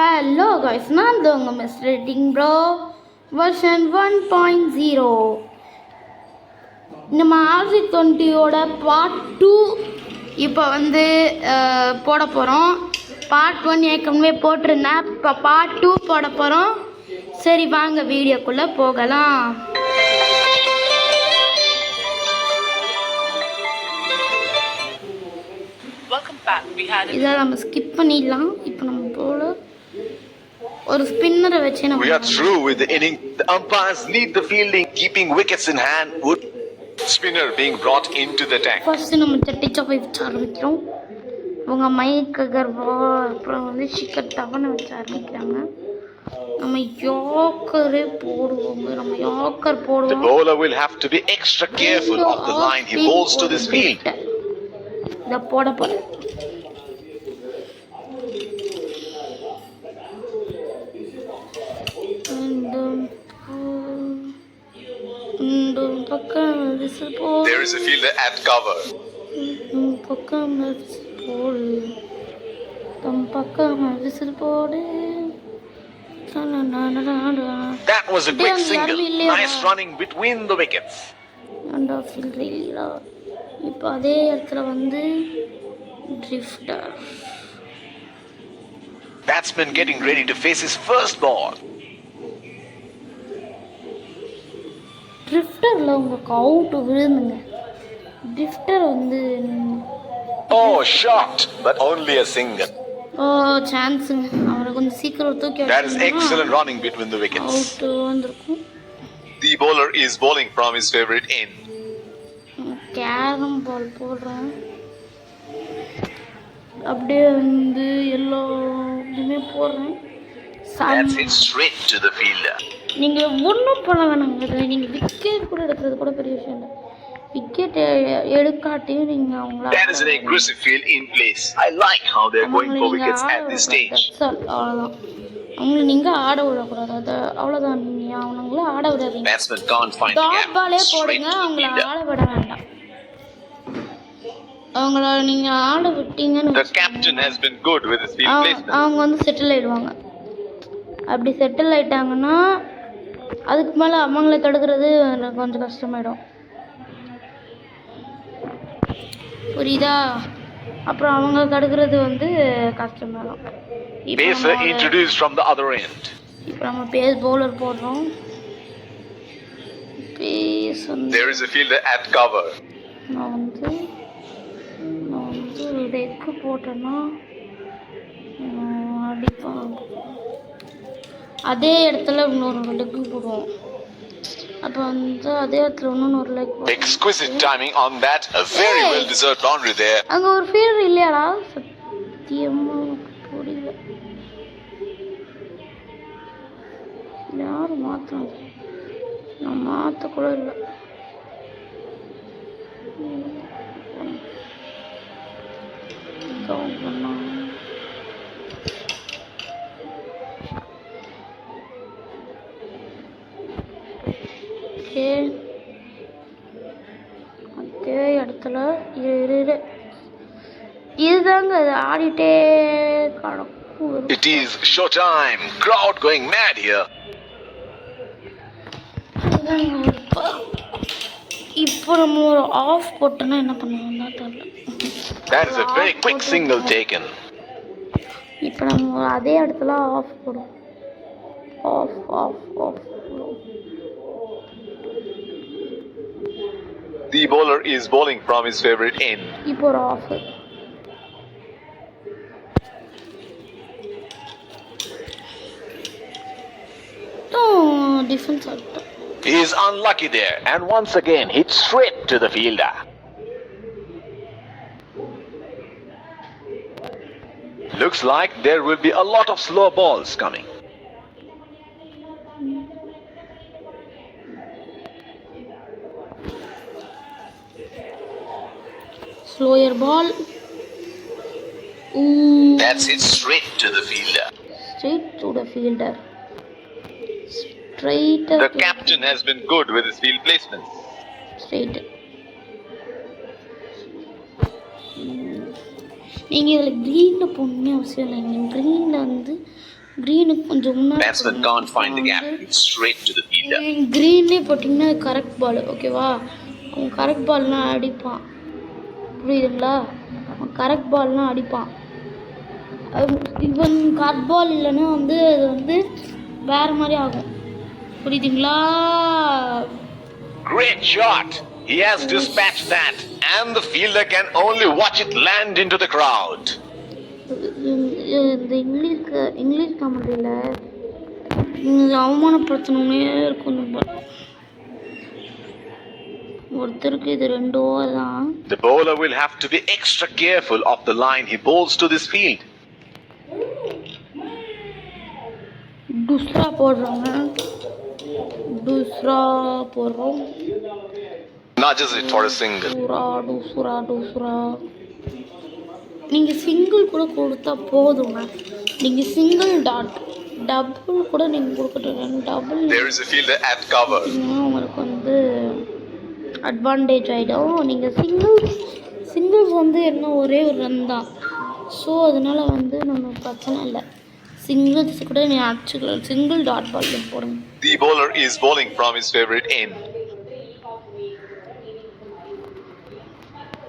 Hello guys, நான் உங்கள் mister red ink bro version 1.0. நம்ம RC20யோட பார்ட் 2 இப்போ போட போகிறோம். பார்ட் 1 ஏற்கனவே போட்டிருந்தேன், இப்போ பார்ட் 2 போட போகிறோம். சரி வாங்க வீடியோக்குள்ளே போகலாம். இதை நம்ம ஸ்கிப் பண்ணிடலாம். இப்போ நம்ம போல ஒரு ஸ்பின்னரை வச்சு நம்ம We are through with the inning. The umpires lead the fielding, keeping wickets in hand. Wood spinner being brought into the tank. First நம்ம சட்டிச்சா போய் வச்சு ஆரம்பிக்கிறோம். அவங்க மைக் அகர்வால் அப்புறம் ஷிகர் தவனை வச்சு ஆரம்பிக்கிறாங்க. நம்ம யாக்கரே போடுவோம். The bowler will have to be extra careful of the line he bowls to this field. இத போட போறேன். There is a fielder at cover. That was a quick single. Nice running between the wickets. இப்போ அதே இடத்துல drifter. Batsman getting ready to face his first ball. Drifterல உங்களுக்கு out விழுந்துங்க. Drifter Oh, shot, but only a single. Chance அவரை கொஞ்சம் சீக்கிரம் தூக்கி. That is excellent running between the wickets. Out வந்திருக்கும். The bowler is bowling from his favorite end. Carrom ball போடுறேன். அப்படியே எல்லா இதுமே போடுறேன். That's it straight to the fielder. நீங்க ஒன்றும் பண்ண வேணாங்க. நீங்க விக்கெட் கூட எடுக்கிறது கூட பெரிய விஷயம் இல்லை. விக்கெட் எடுக்காட்டியும் நீங்க அவங்கள. That is an aggressive field in place. I like how they are going for wickets at this stage. அவ்வளோதான். அவங்கள நீங்க ஆட விடக்கூடாது. அது அவ்வளோதான். நீங்க அவங்கள ஆட விடாதீங்க. Batsman can't find the gap. பாலே போடுங்க. அவங்கள ஆட விட வேண்டாம். அவங்கள நீங்க ஆட விட்டீங்கன்னு The captain has been good with his field placement. அவங்க செட்டில் ஆயிடுவாங்க. அப்படி செட்டில் ஆயிட்டாங்கன்னா அதுக்கு மேல அவங்கள தடுக்கிறது கொஞ்சம் கஷ்டமாயிடும். புரியுதா? அப்புறம் அவங்க தடுக்கிறது கஷ்டமாயிடும். Pacer introduced from the other end. இப்போ நம்ம பேஸ் பவுலர் போடுறோம். Pace There is a fielder at cover. நான் இதுக்கு போட்டேன்னா அடிப்பேன். அதே இடத்துல இன்னொரு லெக் போடுவோம். அப்போ அதே இடத்துல இன்னொரு leg. Exquisite timing on that. A very well deserved boundary there. அங்க ஒரு ஃபீல்டர் இல்லையாடா? சத்தியமா புரியல. யாரு மாத்தணும்? நான் மாத்த கூட இல்லை. அதே இடத்துல இதுதாங்க ஆடிட்டே கிடக்கும். It is show time. Crowd going mad here. இப்போ நம்ம ஒரு ஆஃப் போட்டோன்னா என்ன பண்ணுவோம் தெரியல. That is a very quick single taken. இப்போ நம்ம அதே இடத்துல ஆஃப் போடுவோம். Off off off. The bowler is bowling from his favorite end. இப்போ ஒரு off. Defence out. He is unlucky there and once again hit straight to the fielder. Looks like there will be a lot of slow balls coming. Slower ball. Ooh. That's it straight to the fielder. Straight to the fielder. Straight. The captain has been good with his field placements. Straight. நீங்கள் இதில் க்ரீனில் போடணும்னு அவசியம் இல்லை. நீங்கள் க்ரீனில் க்ரீனுக்கு கொஞ்சம் முன்னாடி Batsman can't find the gap. It's straight to the fielder. க்ரீன்லேயே போட்டிங்கன்னா கரெக்ட் பால், ஓகேவா? அவன் கரெக்ட் பால்னால் அடிப்பான், புரியுதுங்களா? அவன் கரெக்ட் பால்னால் அடிப்பான். இவன் கரெக்ட் பால் இல்லைன்னா வந்து அது வந்து வேறு மாதிரி ஆகும், புரியுதுங்களா? Great shot. He has dispatched that, and the fielder can only watch it land into the crowd. இந்த இங்கிலீஷ் காமெடியில் அவமானப்படுத்தணுன்னே இருக்கும். ஒருத்தருக்கு இது 2 ஓவர் தான். The bowler will have to be extra careful of the line he bowls to this field. दूसरा போடுறாங்க, दूसरा போடுறோம். Nudges it for a single. दूसरा நீங்கள் சிங்கிள் கூட கொடுத்தா போதுங்க. நீங்கள் சிங்கிள் டாட் டபுள் கூட நீங்கள் கொடுக்கட்டும். Double There is a fielder at cover. உங்களுக்கு வந்து அட்வான்டேஜ் ஆகிடும். நீங்கள் சிங்கிள்ஸ் வந்து என்ன ஒரே ஒரு ரன் தான், ஸோ அதனால் வந்து நம்ம பிரச்சனை இல்லை. சிங்கிள்ஸ் கூட நீ அடிச்சுக்கலாம். சிங்கிள் டாட் பால் போடுங்க. The bowler is bowling from his favorite end.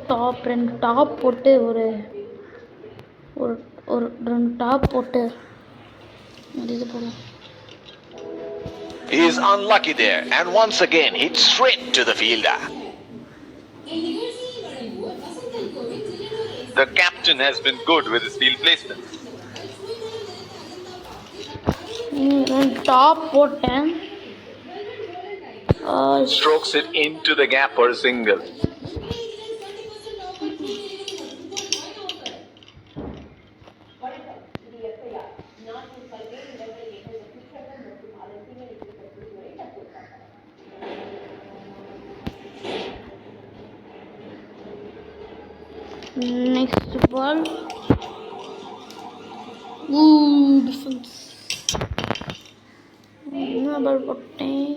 Top 2 top போட்டு ஒரு 2 டாப் போட்டு இது போடுவோம். He is unlucky there and once again hit straight to the fielder. The captain has been good with his field placement. Top போட்டேன். Strokes it into the gap for a single. Next ball. Defense. என்ன பால் போட்டேன்?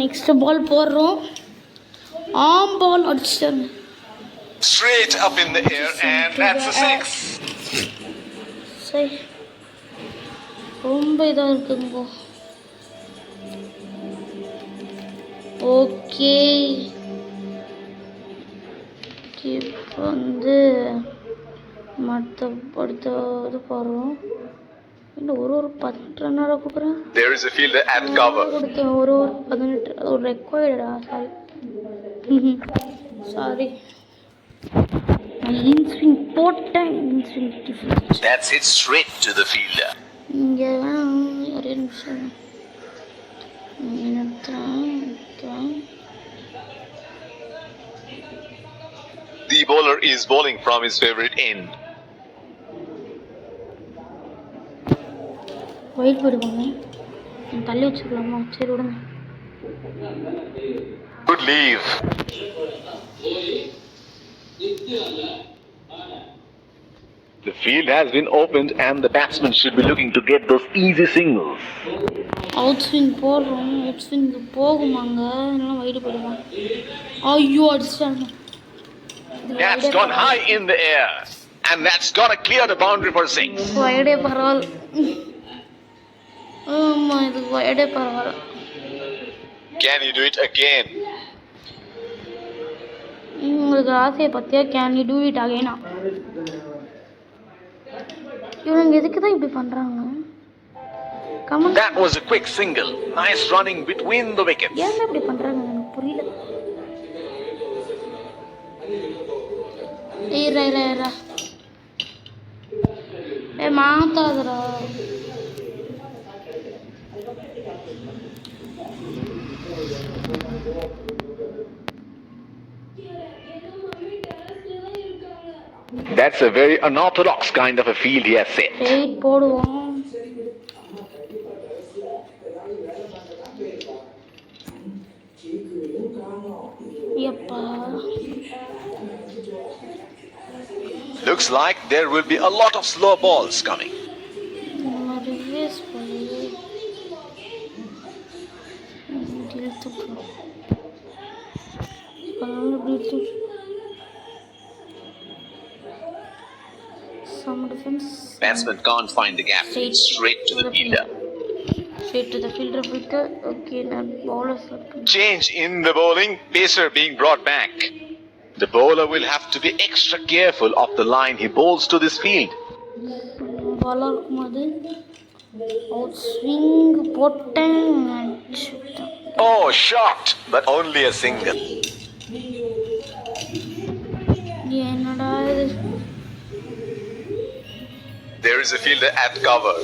Next பால் போடுறோம். ஆம் பால் அடிச்சிட்டாங்க. Straight up in the air and that's a 6. சரி, ரொம்ப இதாக இருக்குங்க. ஓகே, இப்போ வந்து அடுத்தது போடுறோம். இல்லை ஒரு 10 ரன்னாக கொடுக்குறேன். There is a fielder at cover. கொடுத்தேன் ஒரு 18 ஒரு ரெக்வயர்டா. சாரி இன்ஸ்விங் போட்டேன். Inswing difference. That's it straight to the fielder. இங்கே ஒரே நிமிஷம் நிறுத்துறேன். The bowler is bowling from his favorite end. Wait பண்ணுவாங்க, தள்ளி வச்சுக்கலாமா? சரி விடுங்க. Good leave. The field has been opened and the batsman should be looking to get those easy singles. Out swing போடுறோம். அவுட் ஸ்விங் போகுமாங்க, இல்லைனா wait பண்ணுவாங்க. ஐயோ அடிச்சிட்டாங்க. That's gone high in the air and that's gonna clear the boundary for 6. வைடே பரவாயில்ல. ஆமாம், இது வைடே பரவாயில்ல. Can you do it again? உங்களுக்கு ஆசையை பற்றியா? கேன் யூ டூ இட் அகைனா? இவங்க எதுக்கு தான் இப்படி பண்ணுறாங்க? Comment. That was a quick single. Nice running between the wickets. ஏன் இப்படி பண்ணுறாங்க எனக்கு புரியல. ஏறா மாத்தாதரா. That's a very unorthodox kind of a field he has set. Wait போடுவோம். எப்பா Looks like there will be a lot of slow balls coming. ரிவேஸ் பண்ணி Some defense. Batsman can't find the gap. Straight to the fielder. Straight to the fielder with the okay, now bowler. Change in the bowling. Pacer being brought back. The bowler will have to be extra careful of the line he bowls to this field. Bowler kumadu out swing போட்டேன். Oh, shot, but only a single. என்னடா இது? There is a fielder at cover.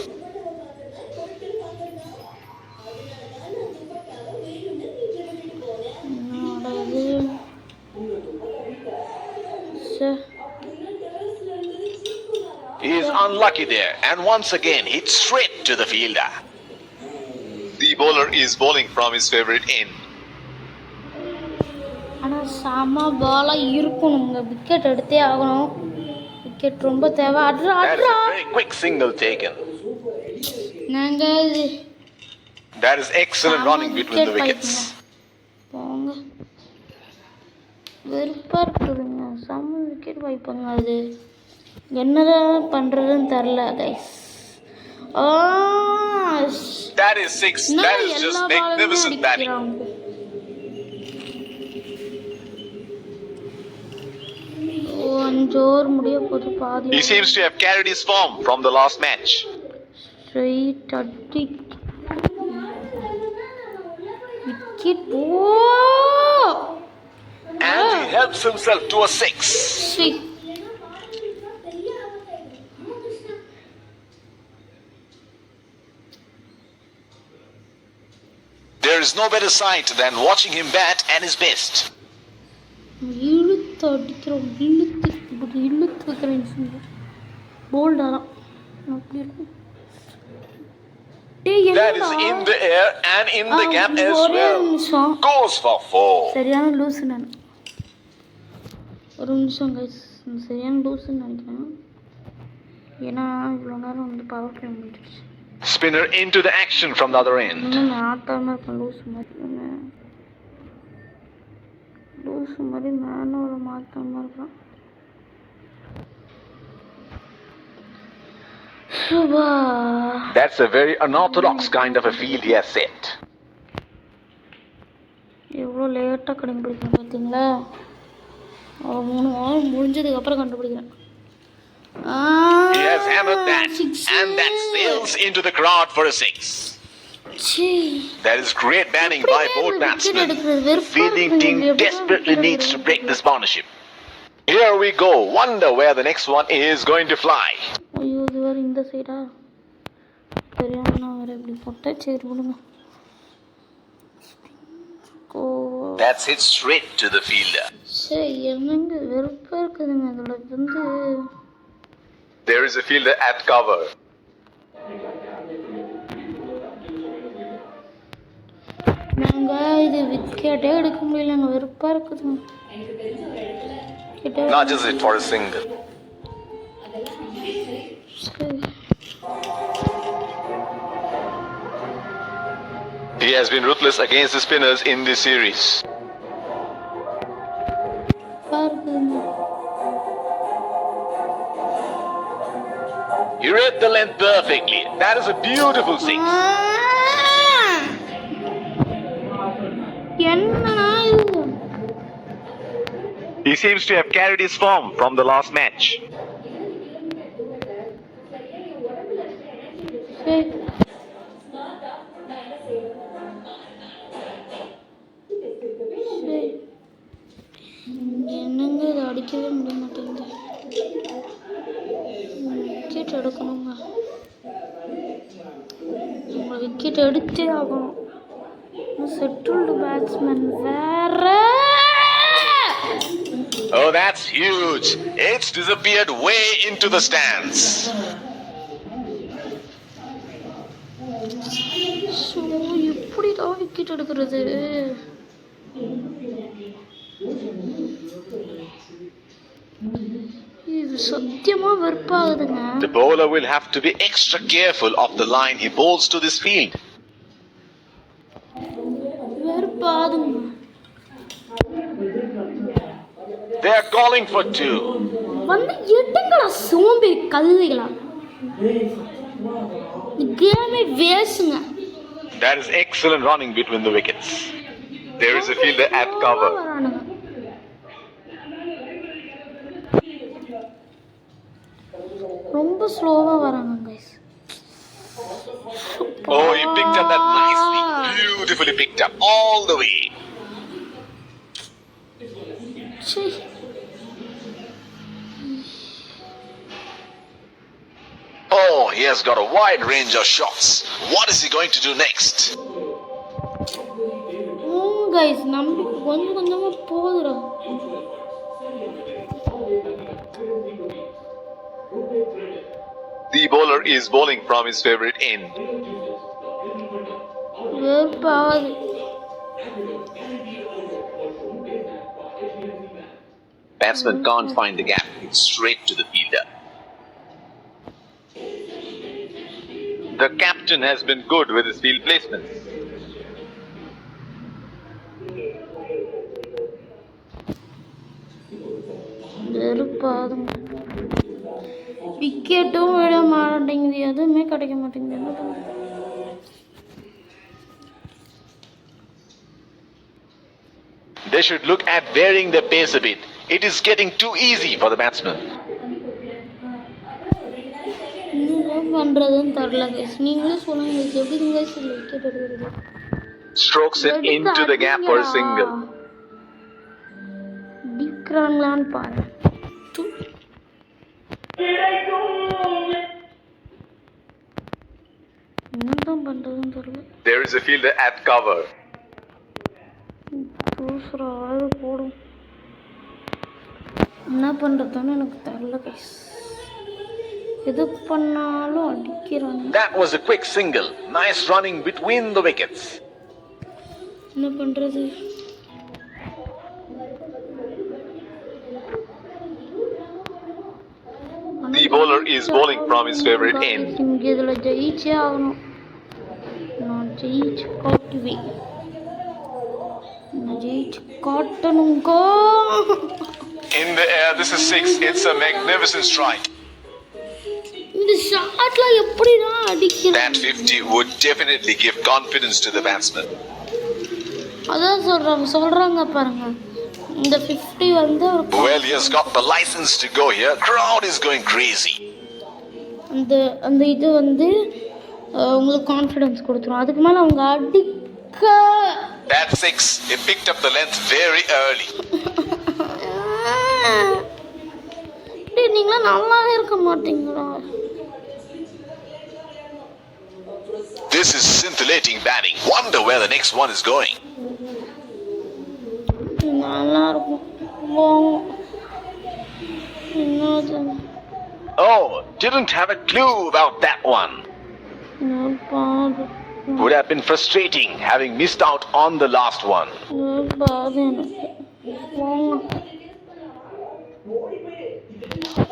என்னடா இது? சே He is unlucky there and once again hits straight to the fielder. The bowler is bowling from his favorite end. ஆனா சம பாலா இருக்கணுங்க. Wicket எடுத்தே ஆகணும். Wicket ரொம்ப தேவை. அட்ரா That is அட்ரா. a very quick single taken. நாங்க That is excellent running between the wickets. போங்க. வெறுப்பா இருக்குதுங்க. சம விக்கெட் வைப்பாங்க. அது என்னதான் பண்றதுன்னு தெரியல guys. That is six. That is just magnificent batting. ஜோர் முடிய போது பாதி. He seems to have carried his form from the last match. Straight அடி. விக்கெட் போ. And he helps himself to a six. There is no better sight than watching him bat at his best. இழுத்து அடிக்கிறோம். இழுத்து இப்படி இழுத்து வைக்கிறேன். போல்டாராம் அப்படி இருக்கும். That is in the air and in the gap as well. Goes for 4. சரியான லூசு நான். ஒரு நிமிஷம் கைஸ். சரியான லூசுன்னு நினைக்கிறேன். ஏன்னா இவ்வளோ நேரம் வந்து பவர் பிளே முடிஞ்சிருச்சு. Spinner into the action from the other end. ஆட்டாமல் இருப்பேன் லூசு மாதிரி. லூசு மாதிரி நானும் ஒரு மாட்டாமல் இருப்பேன். That's a very unorthodox kind of a field he has set. எவ்வளோ லேட்டாக கண்டுபிடிக்கிறேன் பார்த்தீங்களா? ஒரு 3 வாரம் முடிஞ்சதுக்கு அப்புறம் கண்டுபிடிக்கிறேன். He has hammered that and that sails into the crowd for a 6. That is great batting by both batsmen. The fielding team desperately needs to break this partnership. Here we go. Wonder where the next one is going to fly. ஐயோ இது வேறு இந்த சைடா? தெரியாம நான் வேறு எப்படி போட்டேன். சரி விடுங்க. That's hit straight to the fielder. சரி என்னங்க வெறுப்பாக இருக்குதுங்க. அதில் வந்து There is a fielder at cover. நாங்க இது விக்கெட்டே எடுக்க முடியலங்க. வெறுப்பாக இருக்குதுங்க. Nudges it for a single. He has been ruthless against the spinners in this series. He read the length perfectly. That is a beautiful six. He seems to have carried his form from the last match. என்னங்க இது அடிக்கவே முடிய மாட்டேங்குது. Wicket எடுக்கணுங்க. நம்ம wicket எடுத்தே ஆகணும். Settled batsman வேற. Oh, that's huge. It's disappeared way into the stands. So எப்படிதான் விக்கெட் எடுக்கிறது? இது சத்தியமா வெறுப்பாகுதுங்க. The bowler will have to be extra careful of the line he bowls to this field. வெறுப்பாகுதுங்க. They are calling for two. வந்து எடுங்களா சோம்பேறி கல்லுகளா. கேமே வேஸ்ட்ங்க. That is excellent running between the wickets. There is a fielder at cover. ரொம்ப ஸ்லோவா வராங்க guys. Oh, he picked up that nicely. Beautifully picked up all the way. Oh, he has got a wide range of shots. What is he going to do next? Guys, நம்பிக்கை கொஞ்சம் கொஞ்சமா போகுதுடா. The bowler is bowling from his favorite end. Batsman can't find the gap. It's straight to the fielder. The captain has been good with his field placements. விக்கெட்டும் விட மாட்டேங்குது, எதுவுமே கிடைக்க மாட்டேங்குது. என்ன பண்ணுறது? They should look at varying the pace a bit. It is getting too easy for the batsman. என்ன பண்றதுன்னு தெரியல கைஸ். நீங்களே சொல்லுங்க கைஸ், எப்படி கைஸ் விக்கெட் எடுக்கிறது? Strokes it into the gap for a single. டிக்கிறாங்களான்னு பாரு. என்னதான் பண்றதுன்னு தெரியல. There is a fielder at cover. போடும். என்ன பண்றதுன்னு எனக்கு தெரியல கைஸ். எது பண்ணாலும் அடிக்கிறாங்க. That was a quick single. Nice running between the wickets. என்ன பண்றது? The bowler is bowling from his favorite end. இங்க இதுல ஜெயிச்சே ஆகணும். நான் ஜெயிச்சு காட்டுவேன். நான் ஜெயிச்சு காட்டணுங்க. In the air, this is 6. It's a magnificent strike. இந்த ஷாட்ல எப்படிடா அடிக்கிறான்? That 50 would definitely give confidence to the batsman. அதான் சொல்றாங்க பாருங்க. இந்த 50 வந்து Well, he has got the license to go here. Crowd is going crazy. அந்த இது வந்து உங்களுக்கு கான்ஃபிடன்ஸ் கொடுத்துரும். அதுக்கு மேல அவங்க அடிக்க. That 6, he picked up the length very early. நீங்களா நல்லாவே இருக்க மாட்டீங்களா? This is scintillating batting. Wonder where the next one is going. நல்லா இருக்கும். Oh, didn't have a clue about that one. Would have been frustrating having missed out on the last one.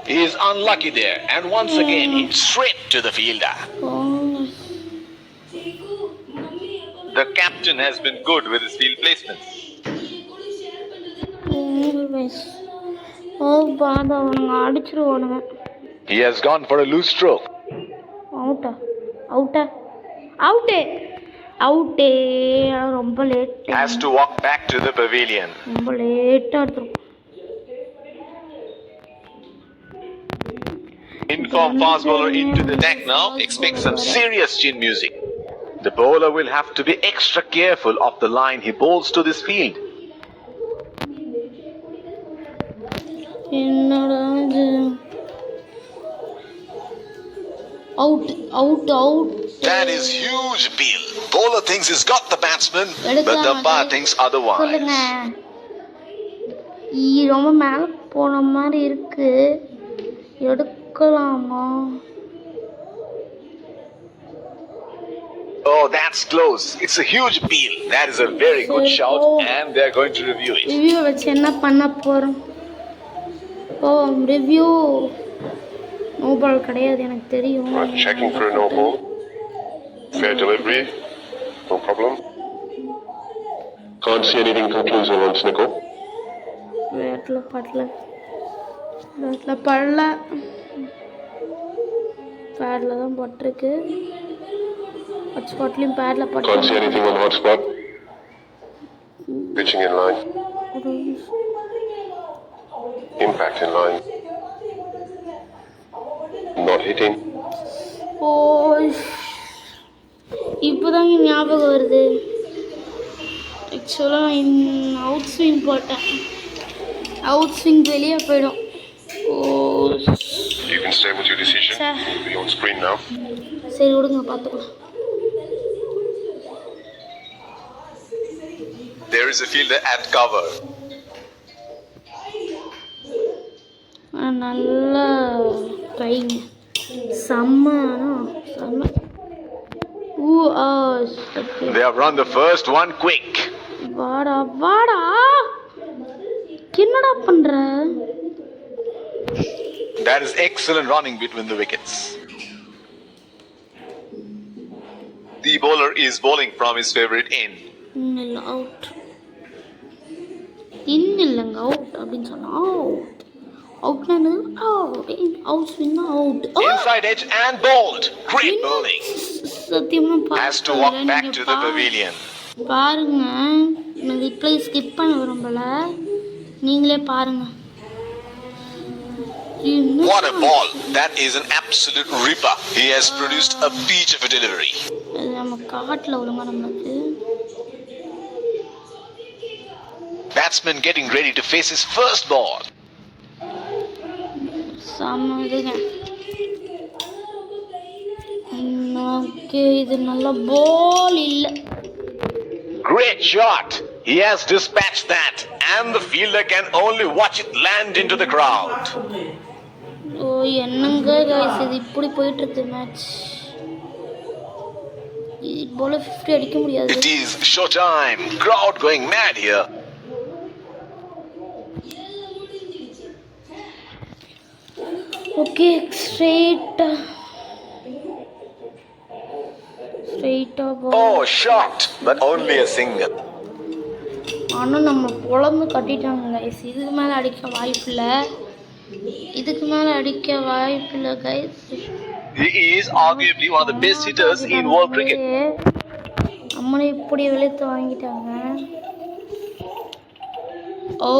He is unlucky there, and once again it's straight to the fielder. The captain has been good with his field placements. He has gone for a loose stroke. ரொம்ப late. Has to walk back to the pavilion. ரொம்ப லேட்டா எடுத்துரும். Inform fast bowler into the deck now. Expect some serious chin music. The bowler will have to be extra careful of the line he bowls to this field. Out. That is huge Bill. Bowler thinks he's got the batsman, but the umpire thinks otherwise. ரொம்ப மேல போன மாதிரி இருக்கு. எடுக்கலாமா? Oh, that's close. It's a huge Bill. That is a very good shout, and they're going to review it. Review வச்சு என்ன பண்ண போறோம்? ரிவ்யூ நோ பால் கிடையாது, எனக்கு தெரியும். Checking for a no ball. Fair delivery. No problem. Can't see anything conclusive on Snickle. Battle படல பேடில் தான் போட்டிருக்கு. ஹாட்ஸ்பாட்லேயும் பேடில் Can't see anything on hotspot. Pitching in line. Impact in line. Not hitting. ஓ இப்போதாங்க ஞாபகம் வருது. ஆக்சுவலாக out swing போட்டேன். Out swing வெளியே போயிடும். ஓ You can stay with your decision. It'll be on screen now. சரி விடுங்க பார்த்துக்கலாம். There is a fielder at cover. நல்லா ட்ரைங்க செம்ம. They have run the first one quick. வாடா என்னடா பண்ற? That is excellent running between the wickets. The bowler is bowling from his favorite end. இல்லை out இல்லைங்க அவுட் அப்படின்னு சொன்னா அவுட்னா அவுட் ஸ்வின்னா out. Inside edge and bowled. Great bowling. சத்தியமா Has to walk back to the pavilion. பாருங்க, நான் reply skip பண்ண விரும்பல, நீங்களே பாருங்க. What a ball! That is an absolute ripper. He has produced a peach of a delivery. நம்ம காட்ல ஒழுங்கா நம்மளுக்கு. Batsman getting ready to face his first ball. சமதுங்க. ஓகே, இது நல்ல பால் இல்ல. Great shot. He has dispatched that, and the fielder can only watch it land into the crowd. ஓ என்னங்க guys, இது இப்படி போயிட்டு இருக்கு மேட்ச். இது பால் 50 அடிக்க முடியாது. It is show time. Crowd going mad here. Okay, ஸ்ட்ரைட்டா Oh, shocked, but only a single. ஆனா நம்ம பொளந்து கட்டிட்டாங்க गाइस. இதுக்கு மேல அடிக்க வாய்ப்பில்லை guys. He is arguably one of the best hitters in world cricket. நம்மளே இப்படி வெளுத்து வாங்கிட்டாங்க. ஓ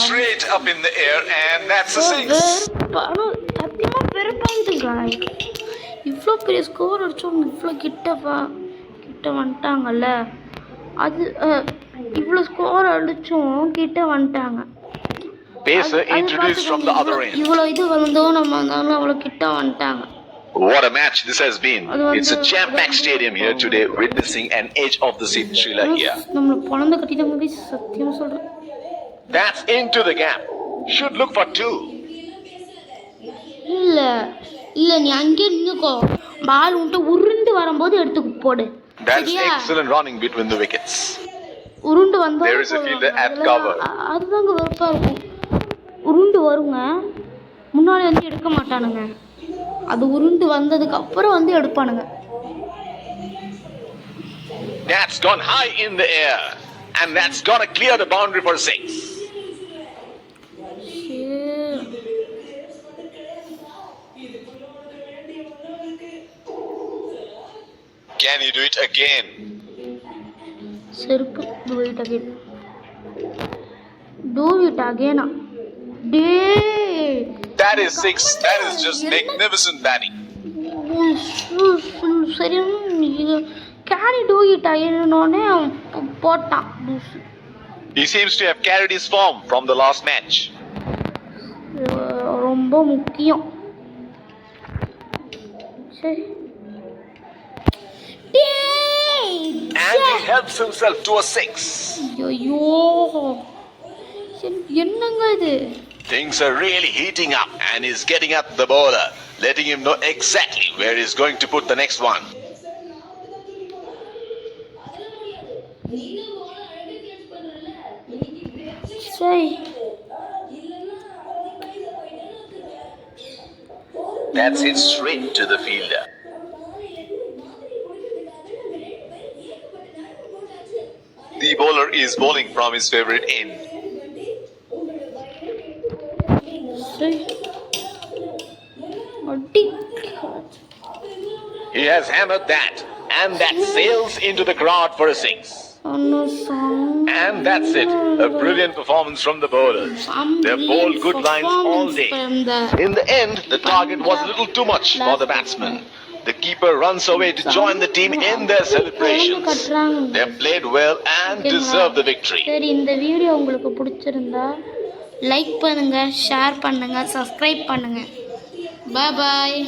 Straight up in the air, and that's a six. சத்தியமா வெறுப்பாகுது गाइस. இவ்வளோ பெரிய ஸ்கோர் அடிச்சோம், இவ்வளோ கிட்ட வந்துட்டாங்கல்ல. அது இவ்வளோ ஸ்கோர் அடிச்சோம் கிட்ட வந்துட்டாங்க. Pacer introduced from the other end. இவ்வளோ இது வந்தோம் நம்ம இருந்தாலும் அவ்வளோ கிட்ட வந்துட்டாங்க. What a match this has been. It's a jam-packed stadium here today, witnessing an edge of the seat thriller here. நம்மள பொளந்து கட்டிட்டாங்க சத்தியம் சொல்றேன். That's into the gap. Should look for two. இல்ல நீ அங்கே நின்னுக்கோ. பால் உன்கிட்ட உருண்டு வரும்போது எடுத்து போடு. That's excellent running between the wickets. உருண்டு வந்தா There is a fielder at cover. அதுதாங்க வெறுப்பா இருக்கும். உருண்டு வருங்க, முன்னாடி வந்து எடுக்க மாட்டானுங்க. அது உருண்டு வந்ததுக்கு அப்புறம் வந்து எடுப்பானுங்க. That's gone high in the air, and that's gonna clear the boundary for six. Can you do it again? செருப்பு. Do it again. Do it again. That is six. That is just magnificent batting. சரி, can you do it again? னோனே போட்டான். He seems to have carried his form from the last match. ரொம்ப முக்கியம். சரி. And he helps himself to a six. ஐயோ என்னங்க இது? Things are really heating up, and he's getting at the bowler, letting him know exactly where he's going to put the next one. சரி, That's it straight to the fielder. The bowler is bowling from his favorite end. சரி. அடி. He has hammered that, and that sails into the crowd for a 6. ஒன்னும் song. And that's it. A brilliant performance from the bowlers. They bowled good lines all day. In the end, the target was a little too much for the batsman. The keeper runs away to join the team in their celebrations. They played well and deserved the victory. சரி, இந்த video உங்களுக்கு பிடிச்சிருந்தா like பண்ணுங்க, share பண்ணுங்க, subscribe பண்ணுங்க. பாய் பாய்.